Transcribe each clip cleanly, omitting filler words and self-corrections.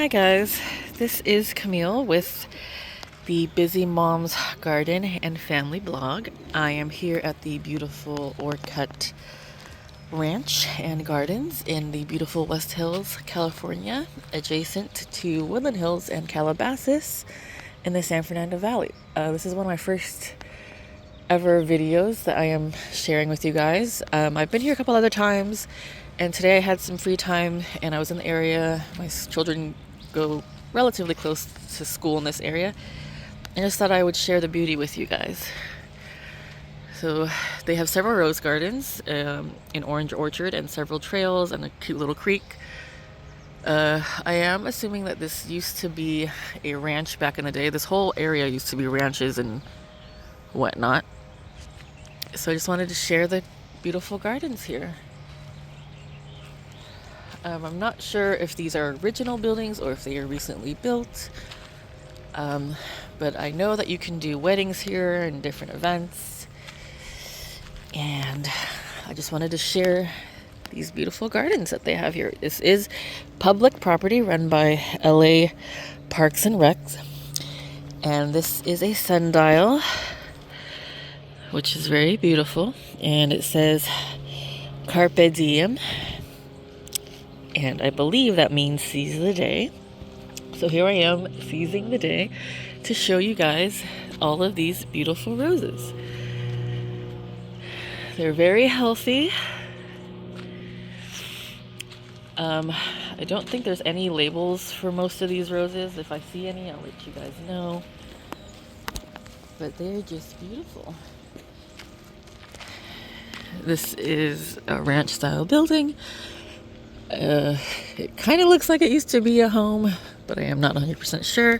Hi guys, this is Camille with the Busy Mom's Garden and Family blog. I am here at the beautiful ORCUTT Ranch and Gardens in the beautiful West Hills, California, adjacent to Woodland Hills and Calabasas in the San Fernando Valley. This is one of my first ever videos that I am sharing with you guys. I've been here a couple other times, and today I had some free time and I was in the area. My children go relatively close to school in this area, and I just thought I would share the beauty with you guys. So they have several rose gardens, an orange orchard, and several trails and a cute little creek. I am assuming that this used to be a ranch back in the day. This whole area used to be ranches and whatnot. So I just wanted to share the beautiful gardens here. I'm not sure if these are original buildings or if they are recently built. But I know that you can do weddings here and different events. And I just wanted to share these beautiful gardens that they have here. This is public property run by LA Parks and Recs. And this is a sundial, which is very beautiful, and it says Carpe Diem, and I believe that means seize the day. So here I am seizing the day to show you guys all of these beautiful roses. They're very healthy. I don't think there's any labels for most of these roses. If I see any, I'll let you guys know. But they're just beautiful. This is a ranch style building. It kind of looks like it used to be a home, but I am not 100% sure.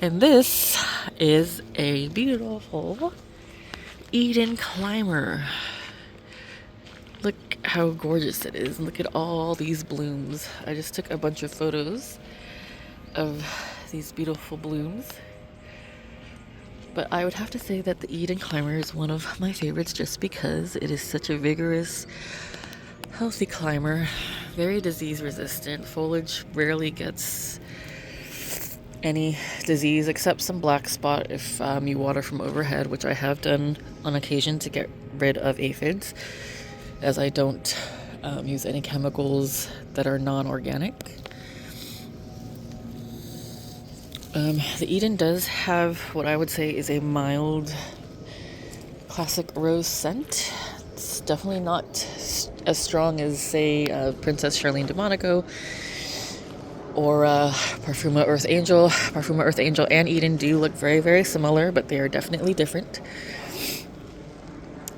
And this is a beautiful Eden climber. Look how gorgeous it is. Look at all these blooms. I just took a bunch of photos of these beautiful blooms. But I would have to say that the Eden climber is one of my favorites just because it is such a vigorous, healthy climber. Very disease resistant. Foliage rarely gets any disease except some black spot if you water from overhead, which I have done on occasion to get rid of aphids, as I don't use any chemicals that are non-organic. The Eden does have what I would say is a mild classic rose scent. It's definitely not as strong as, say, Princess Charlene de Monaco or Parfuma Earth Angel. Parfuma Earth Angel and Eden do look very, very similar, but they are definitely different.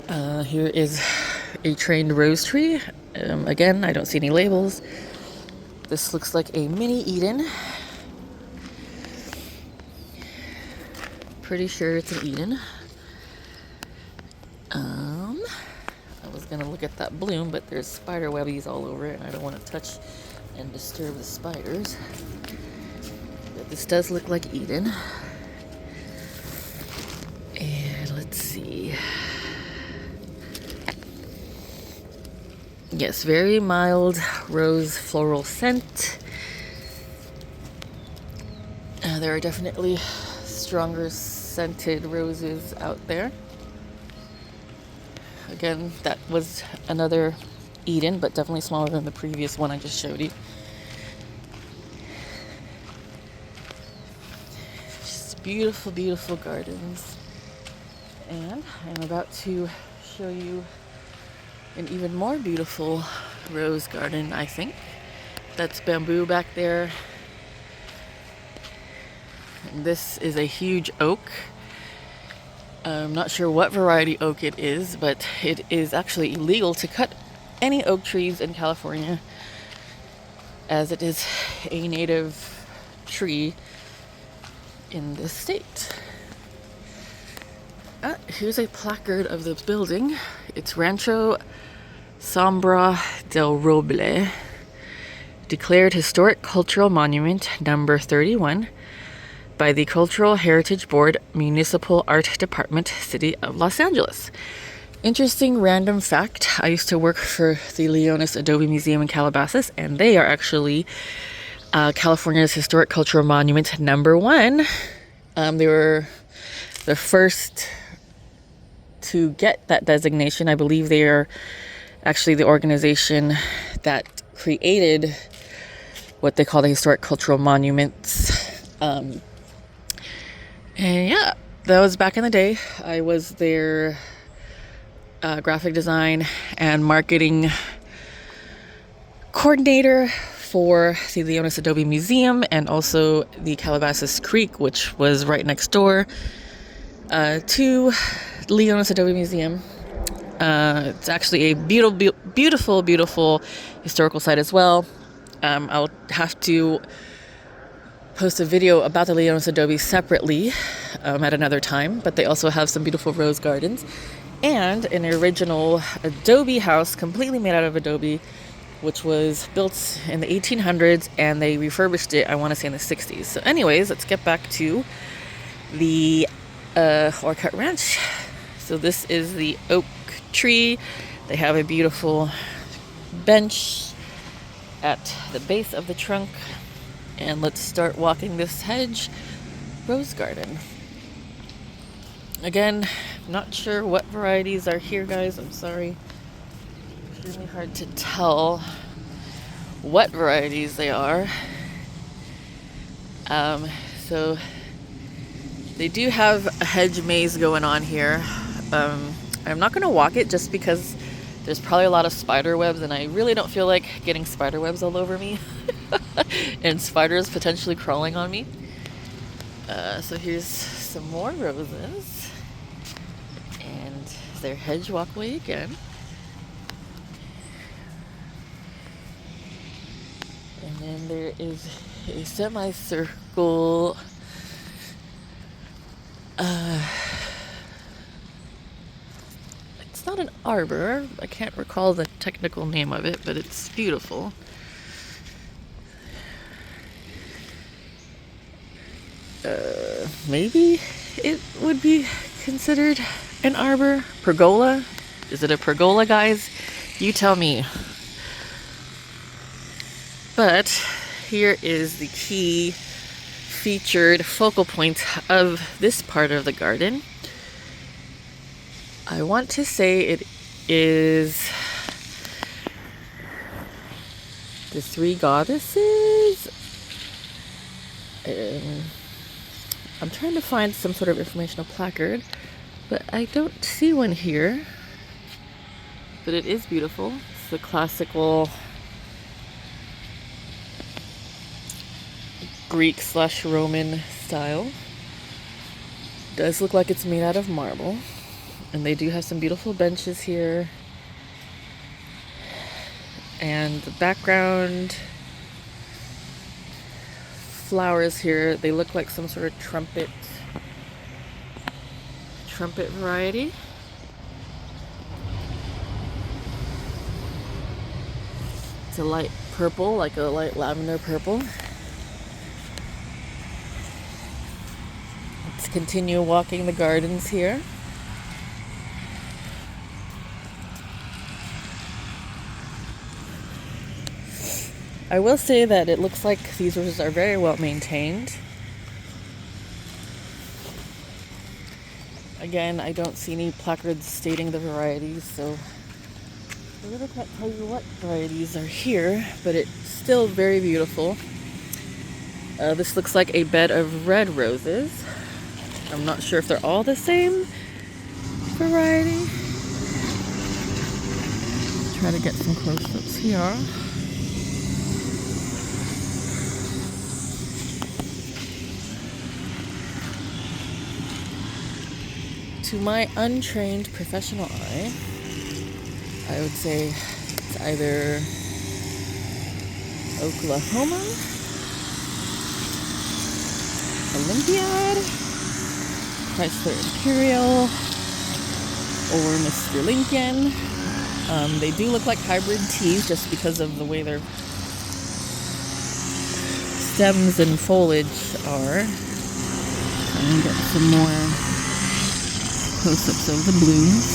Here is a trained rose tree. Again, I don't see any labels. This looks like a mini Eden. Pretty sure it's an Eden. I was gonna look at that bloom, but there's spider webbies all over it, and I don't want to touch and disturb the spiders. But this does look like Eden. And let's see. Yes, very mild rose floral scent. There are definitely stronger scented roses out there. Again, that was another Eden, but definitely smaller than the previous one I just showed you. Just beautiful, beautiful gardens. And I'm about to show you an even more beautiful rose garden, I think. That's bamboo back there. And this is a huge oak. I'm not sure what variety oak it is, but it is actually illegal to cut any oak trees in California, as it is a native tree in this state. Here's a placard of the building. It's Rancho Sombra del Roble, declared Historic Cultural Monument number 31 by the Cultural Heritage Board, Municipal Art Department, City of Los Angeles. Interesting random fact, I used to work for the Leonis Adobe Museum in Calabasas, and they are actually California's Historic Cultural Monument #1. They were the first to get that designation. I believe they are actually the organization that created what they call the Historic Cultural Monuments. And yeah, that was back in the day. I was their graphic design and marketing coordinator for the Leonis Adobe Museum and also the Calabasas Creek, which was right next door to the Leonis Adobe Museum. It's actually a beautiful historical site as well. I'll have to post a video about the Leonis Adobe separately at another time, but they also have some beautiful rose gardens and an original adobe house completely made out of adobe, which was built in the 1800s, and they refurbished it, I want to say, in the 60s. So anyways, let's get back to the ORCUTT Ranch. So this is the oak tree. They have a beautiful bench at the base of the trunk. And let's start walking this hedge rose garden. Again, not sure what varieties are here, guys. I'm sorry. It's really hard to tell what varieties they are. So they do have a hedge maze going on here. I'm not going to walk it just because there's probably a lot of spider webs, and I really don't feel like getting spider webs all over me and spiders potentially crawling on me. So here's some more roses and their hedge walkway again. And then there is a semicircle it's not an arbor. I can't recall the technical name of it, but it's beautiful. Maybe it would be considered an arbor. Pergola? Is it a pergola, guys? You tell me. But here is the key featured focal point of this part of the garden. I want to say it is the three goddesses. I'm trying to find some sort of informational placard, but I don't see one here. But it is beautiful. It's the classical Greek/Roman style. Does look like it's made out of marble. And they do have some beautiful benches here. And the background flowers here, they look like some sort of trumpet variety. It's a light purple, like a light lavender purple. Let's continue walking the gardens here. I will say that it looks like these roses are very well maintained. Again, I don't see any placards stating the varieties, so I really can't tell you what varieties are here, but it's still very beautiful. This looks like a bed of red roses. I'm not sure if they're all the same variety. Try to get some close-ups here. To my untrained professional eye, I would say it's either Oklahoma, Olympiad, Chrysler Imperial, or Mr. Lincoln. They do look like hybrid teas just because of the way their stems and foliage are. And get some more close-ups of the blooms.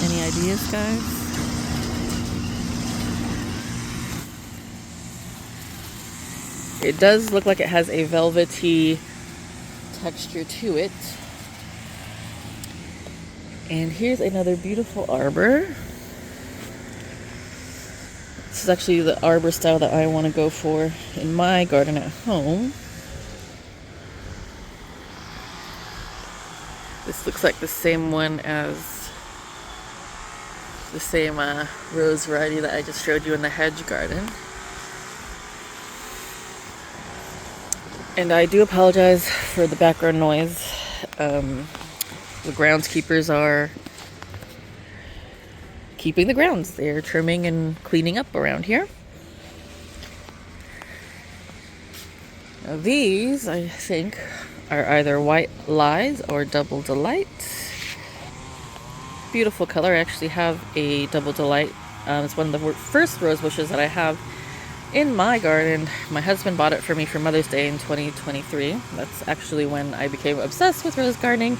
Any ideas, guys? It does look like it has a velvety texture to it. And here's another beautiful arbor. This is actually the arbor style that I want to go for in my garden at home. This looks like the same one as the same rose variety that I just showed you in the hedge garden. And I do apologize for the background noise. The groundskeepers are keeping the grounds. They're trimming and cleaning up around here. Now these, I think, are either White Lies or Double Delight. Beautiful color. I actually have a Double Delight. It's one of the first rose bushes that I have in my garden. My husband bought it for me for Mother's Day in 2023. That's actually when I became obsessed with rose gardening,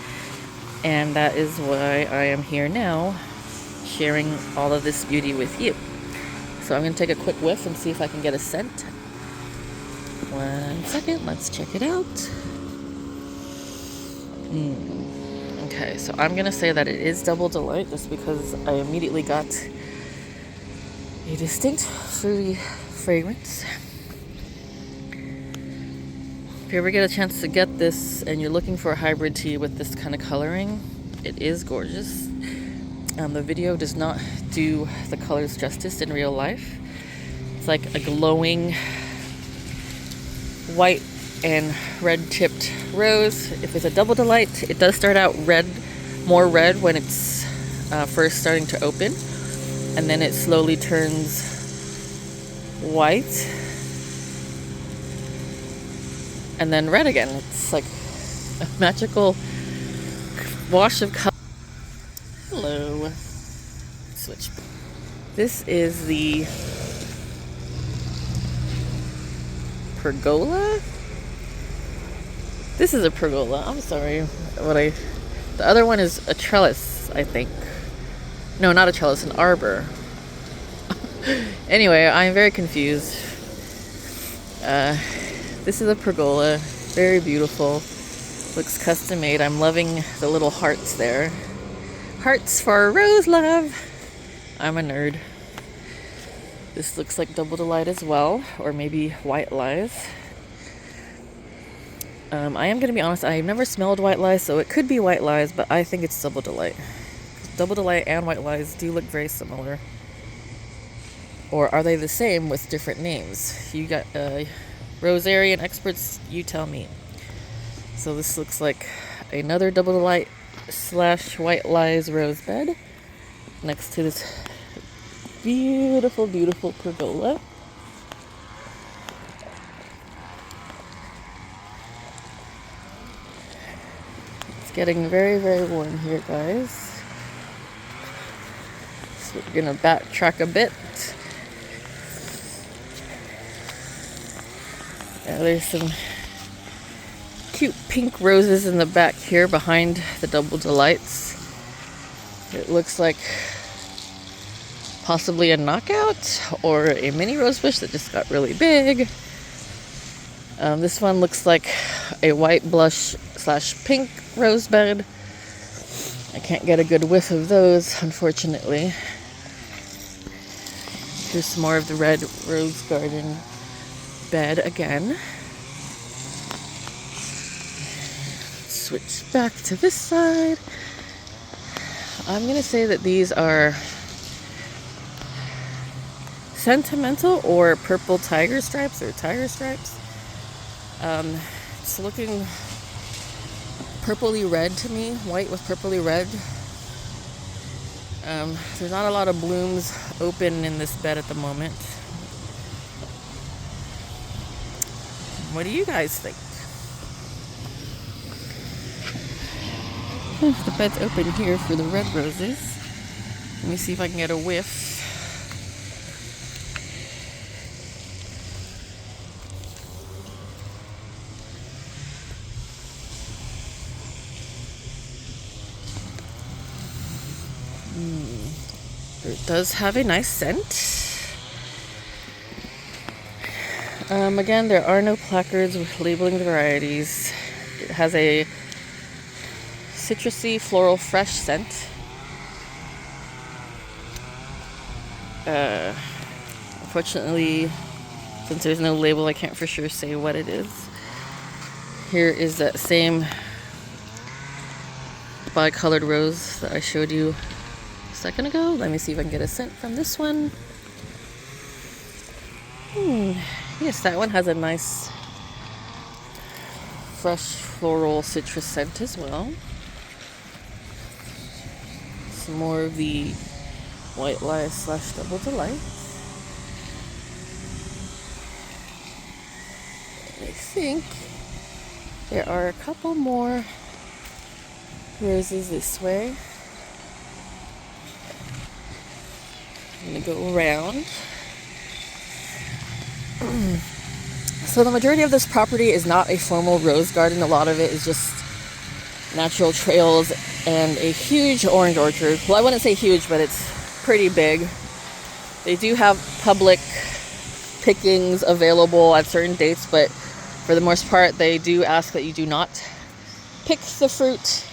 and that is why I am here now, sharing all of this beauty with you. So I'm going to take a quick whiff and see if I can get a scent. 1 second, let's check it out. Okay, so I'm going to say that it is Double Delight just because I immediately got a distinct fruity fragrance. If you ever get a chance to get this and you're looking for a hybrid tea with this kind of coloring, it is gorgeous. The video does not do the colors justice in real life. It's like a glowing white and red tipped rose. If it's a Double Delight, it does start out red, more red when it's first starting to open, and then it slowly turns white and then red again. It's like a magical wash of color. Hello. Switch. This is the pergola. This is a pergola. I'm sorry. The other one is a trellis, I think. No, not a trellis, an arbor. Anyway, I'm very confused. This is a pergola. Very beautiful. Looks custom made. I'm loving the little hearts there. Hearts for rose love. I'm a nerd. This looks like Double Delight as well, or maybe White Lies. I am going to be honest, I've never smelled White Lies, so it could be White Lies, but I think it's Double Delight. Double Delight and White Lies do look very similar. Or are they the same with different names? You got Rosarian experts, you tell me. So this looks like another Double Delight / White Lies rose bed next to this beautiful, beautiful pergola. It's getting very, very warm here, guys. So we're gonna backtrack a bit. There's some cute pink roses in the back here behind the Double Delights. It looks like possibly a knockout or a mini rose bush that just got really big. This one looks like a white blush / pink rose bed. I can't get a good whiff of those, unfortunately. Here's some more of the red rose garden bed again. Switch back to this side. I'm gonna say that these are sentimental or purple tiger stripes or tiger stripes. It's looking purpley red to me, white with purpley red. There's not a lot of blooms open in this bed at the moment. What do you guys think? The bed's open here for the red roses. Let me see if I can get a whiff. It does have a nice scent. Again, there are no placards labeling the varieties. It has a citrusy, floral, fresh scent. Unfortunately, since there's no label, I can't for sure say what it is. Here is that same bi-colored rose that I showed you a second ago. Let me see if I can get a scent from this one. Yes, that one has a nice fresh floral citrus scent as well. Some more of the White Lie / Double Delight. I think there are a couple more roses this way. I'm gonna go around. So the majority of this property is not a formal rose garden. A lot of it is just natural trails and a huge orange orchard. Well, I wouldn't say huge, but it's pretty big. They do have public pickings available at certain dates, but for the most part, they do ask that you do not pick the fruit.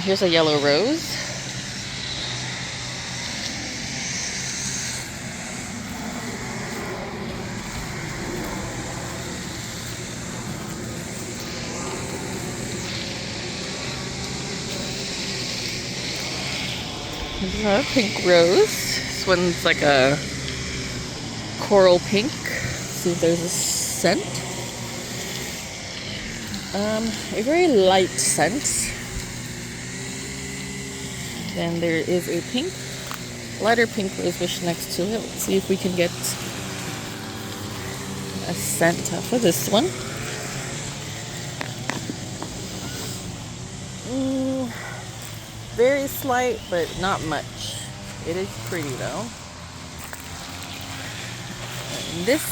Here's a yellow rose. Here's another pink rose. This one's like a coral pink. See if there's a scent. A very light scent. Then there is a pink, lighter pink rosebush next to it. Let's see if we can get a scent off of this one. Very slight, but not much. It is pretty though. And this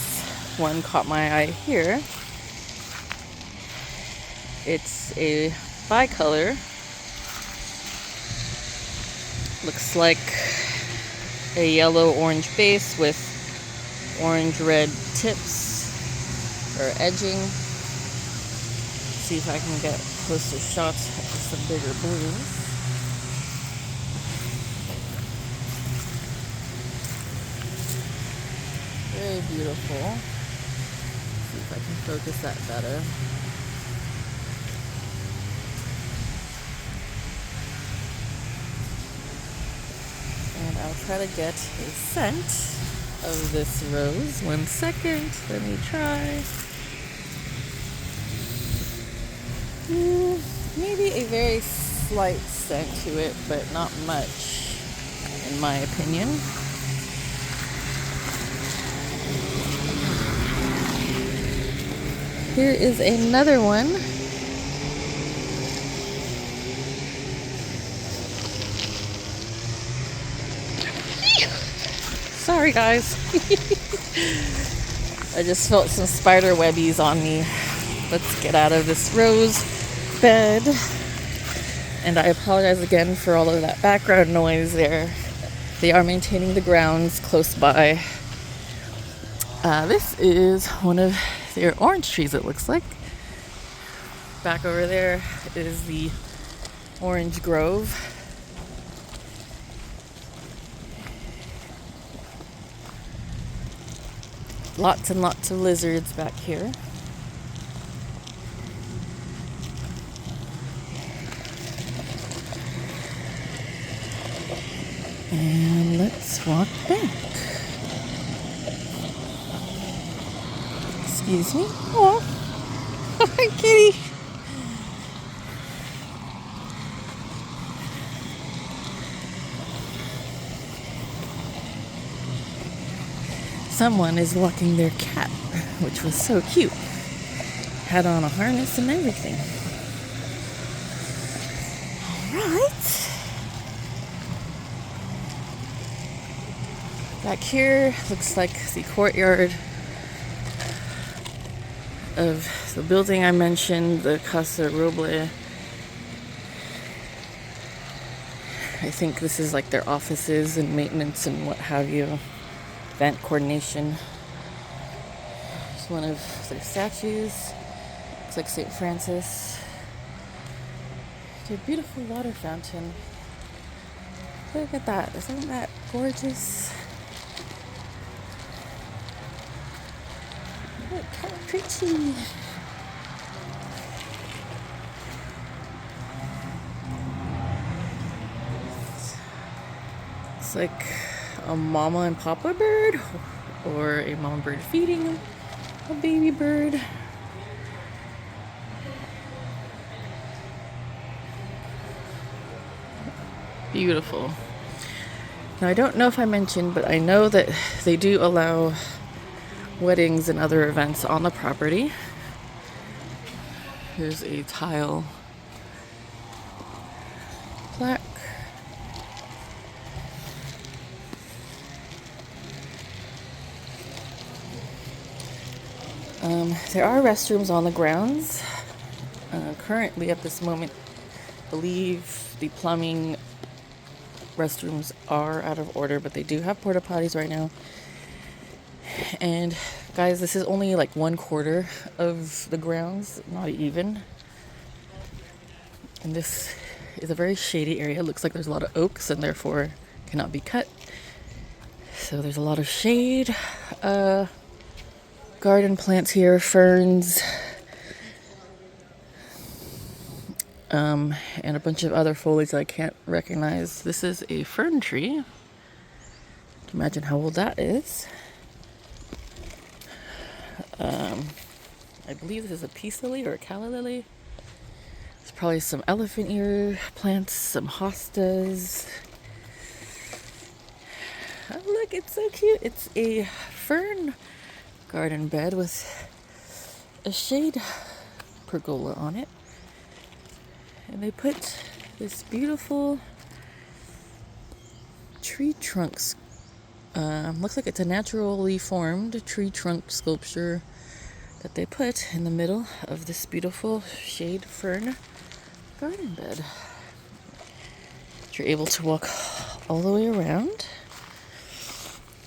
one caught my eye here. It's a bicolor. Looks like a yellow-orange base with orange-red tips or edging. See if I can get closer shots at some bigger blooms. Very beautiful. See if I can focus that better. And I'll try to get a scent of this rose. 1 second. Let me try. Maybe a very slight scent to it, but not much, in my opinion. Here is another one. Sorry guys. I just felt some spider webbies on me. Let's get out of this rose bed. And I apologize again for all of that background noise there. They are maintaining the grounds close by. This is one of their orange trees, it looks like. Back over there is the orange grove. Lots and lots of lizards back here. And let's walk back. Excuse me. Oh, hi kitty. Someone is walking their cat, which was so cute. Had on a harness and everything. Alright. Back here looks like the courtyard of the building I mentioned, the Casa Roble. I think this is like their offices and maintenance and what have you. Event coordination. It's one of their statues. Looks like St. Francis. It's a beautiful water fountain. Look at that. Isn't that gorgeous? Look how pretty. It's like a mama and papa bird, or a mama bird feeding a baby bird. Beautiful. Now I don't know if I mentioned, but I know that they do allow weddings and other events on the property. Here's a tile plaque. There are restrooms on the grounds. Currently, at this moment, I believe the plumbing restrooms are out of order, but they do have porta potties right now. And guys, this is only like 1/4 of the grounds, not even. And this is a very shady area. It looks like there's a lot of oaks and therefore cannot be cut. So there's a lot of shade. Garden plants here, ferns, and a bunch of other foliage that I can't recognize. This is a fern tree. Imagine how old that is. I believe this is a peace lily or a calla lily. There's probably some elephant ear plants, some hostas. Oh, look, it's so cute. It's a fern garden bed with a shade pergola on it. And they put this beautiful tree trunks. Looks like it's a naturally formed tree trunk sculpture that they put in the middle of this beautiful shade fern garden bed. You're able to walk all the way around.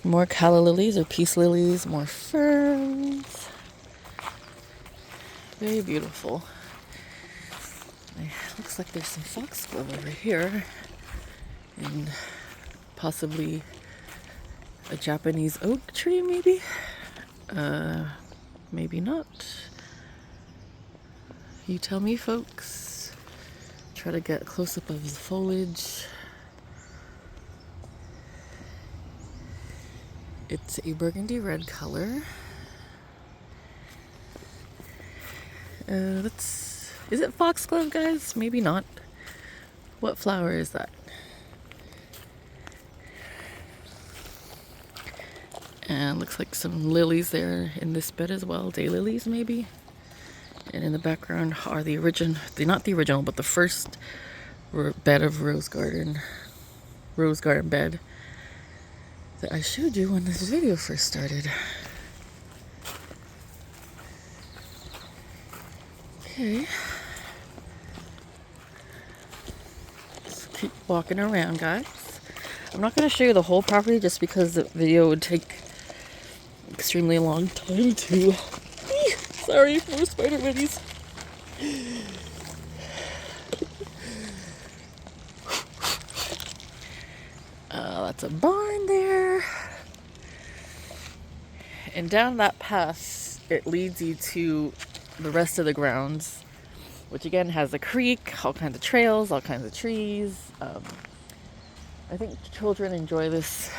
More calla lilies or peace lilies, more ferns. Very beautiful. Looks like there's some foxglove over here. And possibly a Japanese oak tree, maybe? Maybe not. You tell me, folks. Try to get a close-up of the foliage. It's a burgundy red color. Is it foxglove, guys? Maybe not. What flower is that? And looks like some lilies there in this bed as well. Daylilies, maybe. And in the background are not the original, but the first bed of rose garden bed that I showed you when this video first started. Okay. Let's keep walking around, guys. I'm not going to show you the whole property just because the video would take extremely long time to... Sorry, more spider minis. That's a barn there. And down that path, it leads you to the rest of the grounds, which again has a creek, all kinds of trails, all kinds of trees. I think children enjoy this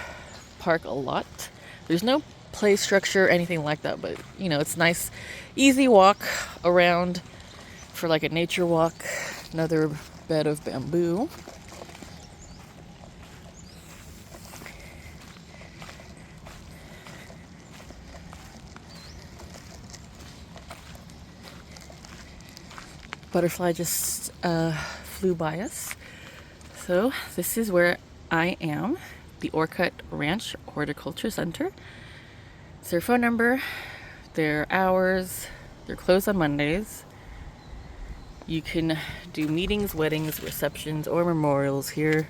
park a lot. There's no play structure or anything like that, but you know, it's nice, easy walk around for like a nature walk. Another bed of bamboo. Butterfly just flew by us. So this is where I am, the ORCUTT Ranch Horticulture Center. It's their phone number, their hours. They're closed on Mondays. You can do meetings, weddings, receptions, or memorials here.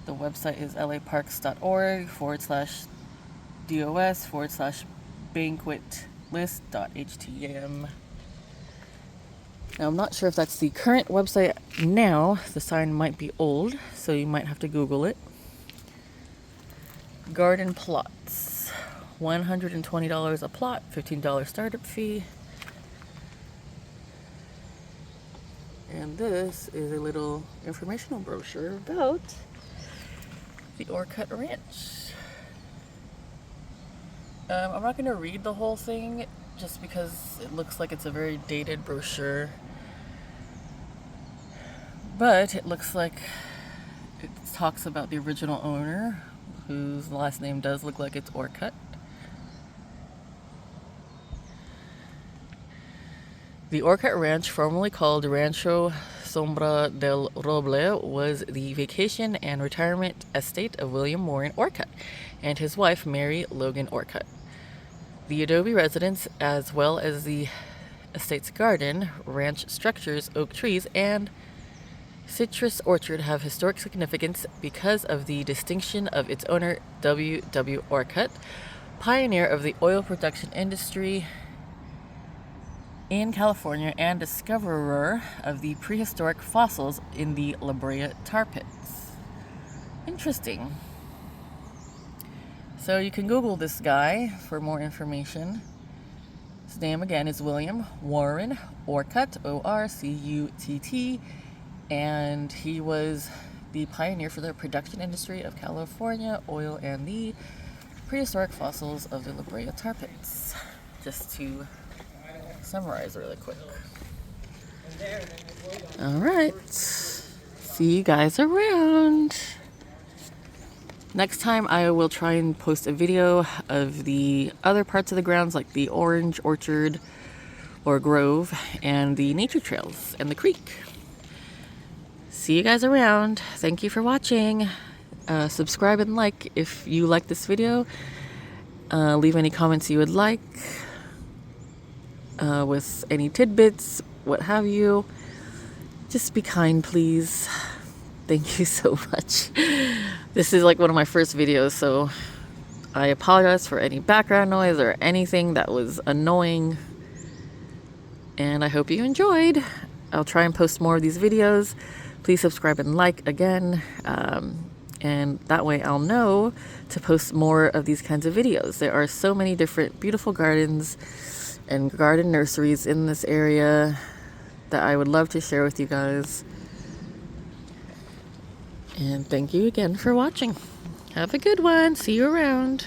The website is laparks.org/DOS/banquet list.htm. Now, I'm not sure if that's the current website now. The sign might be old, so you might have to Google it. Garden plots. $120 a plot, $15 startup fee. And this is a little informational brochure about the ORCUTT Ranch. I'm not going to read the whole thing just because it looks like it's a very dated brochure. But it looks like it talks about the original owner, whose last name does look like it's ORCUTT. The ORCUTT Ranch, formerly called Rancho Sombra del Roble, was the vacation and retirement estate of William Warren ORCUTT and his wife Mary Logan ORCUTT. The adobe residence, as well as the estate's garden, ranch structures, oak trees, and citrus orchard have historic significance because of the distinction of its owner, W. W. ORCUTT, pioneer of the oil production industry in California and discoverer of the prehistoric fossils in the La Brea tar pits. Interesting. So you can Google this guy for more information. His name again is William Warren ORCUTT, ORCUTT, and he was the pioneer for the production industry of California oil and the prehistoric fossils of the La Brea tar pits. Just to summarize really quick. All right. See you guys around. Next time I will try and post a video of the other parts of the grounds, like the orange orchard or grove and the nature trails and the creek. See you guys around. Thank you for watching. Subscribe and like if you like this video. Leave any comments you would like. With any tidbits, what have you. Just be kind, please. Thank you so much. This is like one of my first videos, so I apologize for any background noise or anything that was annoying. And I hope you enjoyed. I'll try and post more of these videos. Please subscribe and like again. And that way I'll know to post more of these kinds of videos. There are so many different beautiful gardens and garden nurseries in this area that I would love to share with you guys. And thank you again for watching. Have a good one. See you around.